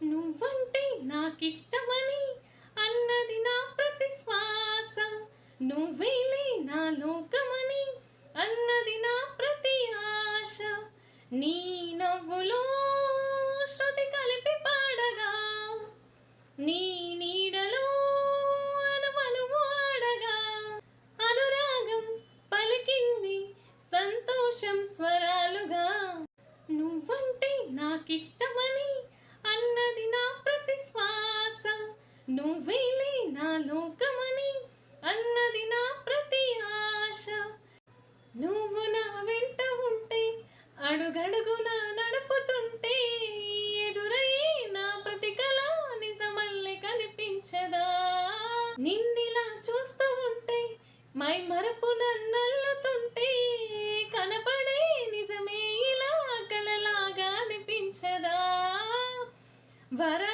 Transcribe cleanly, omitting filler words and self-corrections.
నువ్వంటే నాకిష్టమని అన్నది నా ప్రతి శ్వాస. నువ్వేలే నా లోకమని అన్నది నా ప్రతి ఆశ. నీ నవ్వులో శృతి కలిపి పాడగా, నీ నీడలో అనువనువు ఆడగా, అనురాగం పలికింది సంతోషం స్వరాలుగా. నువ్వంటే నాకిష్టమని అన్నది నా ప్రతి శ్వాస. నువ్వేలే నా లోకమని అన్నది నా ప్రతి ఆశ. నువ్వు నా వెంట ఉంటే, అడుగడుగునా నడుపుతుంటే, ఎదురయ్యే నా ప్రతి కల నిజమల్లె కనిపించదా. నిన్నిలా చూస్తూ ఉంటే, మై మరపు నన్నల్లుతుంటే, కనపడే నిజమే ఇలా కలలాగా అనిపించదా. వర